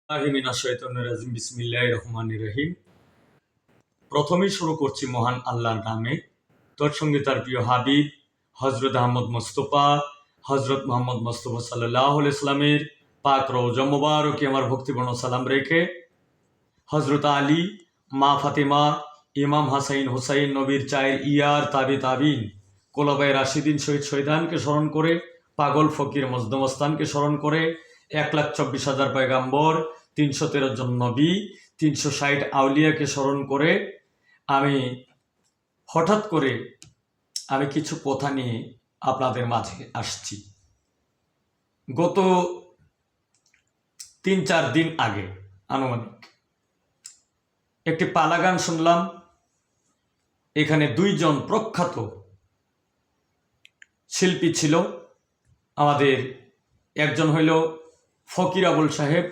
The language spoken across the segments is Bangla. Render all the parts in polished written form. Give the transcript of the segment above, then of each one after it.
বিসমিল্লাহির রহমানির রহিম। প্রথমেই শুরু করছি মহান আল্লাহর নামে। তৎসঙ্গে তার প্রিয় হাবিব হজরত আহমদ মোস্তফা হজরত মোহাম্মদ মোস্তফা সাল্লাল্লাহু আলাইহি ইসলামের পাক রওজা মুবারকে আমার ভক্তিপূর্ণ সালাম রেখে হজরত আলী, মা ফাতেমা, ইমাম হাসাইন হুসাইন নবীর চায়ের ইয়ার তাবিন কোলাবায়ে রাশিদিন শহীদ শহীদানকে স্মরণ করে, পাগল ফকির মজদমস্তানকে স্মরণ করে, 1,24,000 পয়গাম্বর, 313 জন নবী, 360 আউলিয়াকে স্মরণ করে হঠাৎ করে আমি কিছু কথা নিয়ে আপনাদের মাঝে আসছি। গত 3-4 দিন আগে আনুমানিক একটি পালা গান শুনলাম। এখানে 2 জন প্রখ্যাত শিল্পী ছিল। আমাদের একজন হইল ফকির আবুল সাহেব,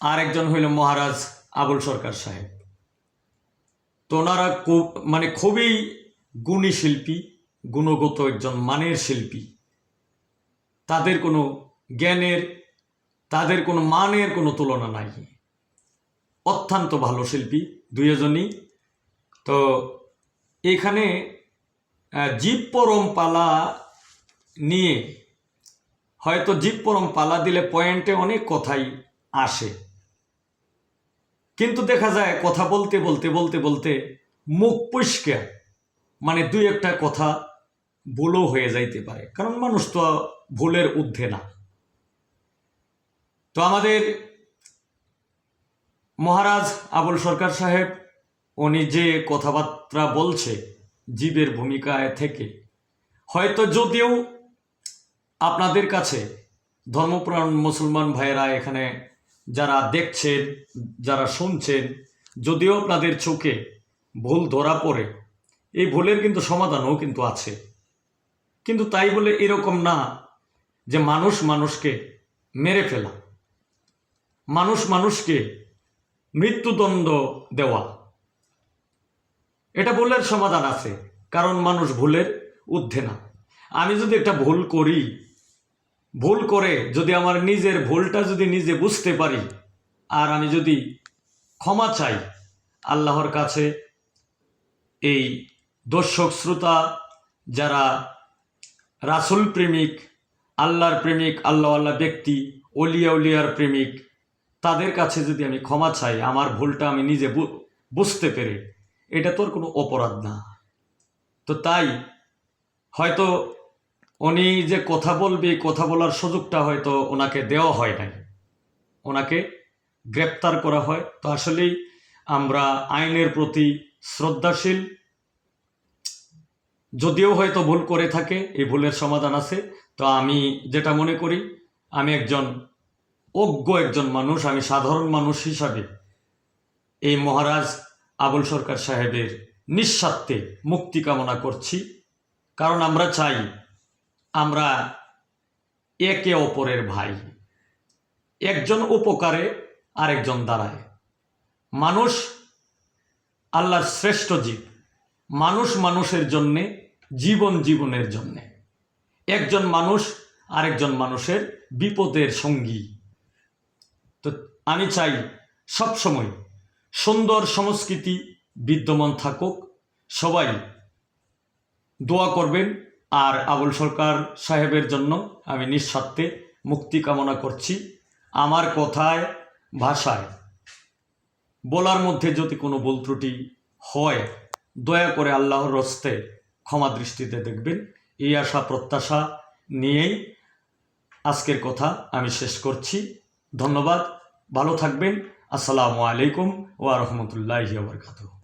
আর একজন হইল মহারাজ আবুল সরকার সাহেব। তো ওনারা খুবই গুণী শিল্পী, গুণগত একজন মানের শিল্পী। তাদের কোনো জ্ঞানের, তাদের কোনো মানের কোনো তুলনা নাই। অত্যন্ত ভালো শিল্পী 2 জনই। তো এখানে জীব পরম পালা নিয়ে হয়তো জীব পরম পালা দিলে পয়েন্টে অনেক কথাই আসে, কিন্তু দেখা যায় কথা বলতে বলতে বলতে বলতে মুখ পরিষ্কার 2-একটা কথা ভুলও হয়ে যাইতে পারে, কারণ মানুষ তো ভুলের ঊর্ধ্বে না। তো আমাদের মহারাজ আবুল সরকার সাহেব উনি যে কথাবার্তা বলছে জীবের ভূমিকায় থেকে, হয়তো যদিও আপনাদের কাছে ধর্মপ্রাণ মুসলমান ভাইয়েরা এখানে যারা দেখছেন, যারা শুনছেন, যদিও আপনাদের চোখে ভুল ধরা পড়ে, এই ভুলের কিন্তু সমাধানও কিন্তু আছে। কিন্তু তাই বলে এরকম না যে মানুষ মানুষকে মেরে ফেলা, মানুষ মানুষকে মৃত্যুদণ্ড দেওয়া, এটা ভুলের সমাধান আছে, কারণ মানুষ ভুলের ঊর্ধ্বে না। আমি যদি একটা ভুল করি, ভুল করে যদি আমার নিজের ভুলটা যদি নিজে বুঝতে পারি, আর আমি যদি ক্ষমা চাই আল্লাহর কাছে, এই দর্শক শ্রোতা যারা রাসূল প্রেমিক, আল্লাহর প্রেমিক, আল্লাহ ব্যক্তি, অলিয়া উলিয়ার প্রেমিক, তাদের কাছে যদি আমি ক্ষমা চাই আমার ভুলটা আমি নিজে বুঝতে পেরে, এটা তোর কোনো অপরাধ না। তো তাই হয়তো উনি যে কথা বলবে, কথা বলার সুযোগটা হয়তো ওনাকে দেওয়া হয় নাই, ওনাকে গ্রেপ্তার করা হয়। তো আসলেই আমরা আইনের প্রতি শ্রদ্ধাশীল, যদিও হয়তো ভুল করে থাকে, এই ভুলের সমাধান আছে। তো আমি যেটা মনে করি, আমি একজন অজ্ঞ একজন মানুষ, আমি সাধারণ মানুষ হিসাবে এই মহারাজ আবুল সরকার সাহেবের নিঃস্বার্থে মুক্তি কামনা করছি। কারণ আমরা চাই আমরা একে অপরের ভাই, একজন উপকারে আরেকজন দাঁড়ায়। মানুষ আল্লাহর শ্রেষ্ঠ জীব, মানুষ মানুষের জন্যে, জীবন জীবনের জন্যে। একজন মানুষ আরেকজন মানুষের বিপদের সঙ্গী। তো আমি চাই সবসময় সুন্দর সংস্কৃতি বিদ্যমান থাকুক। সবাই দোয়া করবেন। আর আবুল সরকার সাহেবের জন্য আমি নিঃস্বার্থে মুক্তি কামনা করছি। আমার কথায়, ভাষায়, বলার মধ্যে যদি কোনো ভুল ত্রুটি হয়, দয়া করে আল্লাহর হস্তে ক্ষমা দৃষ্টিতে দেখবেন। এই আশা প্রত্যাশা নিয়েই আজকের কথা আমি শেষ করছি। ধন্যবাদ, ভালো থাকবেন। আসসালামু আলাইকুম ওয়া রাহমাতুল্লাহি ওয়া বারাকাতুহু।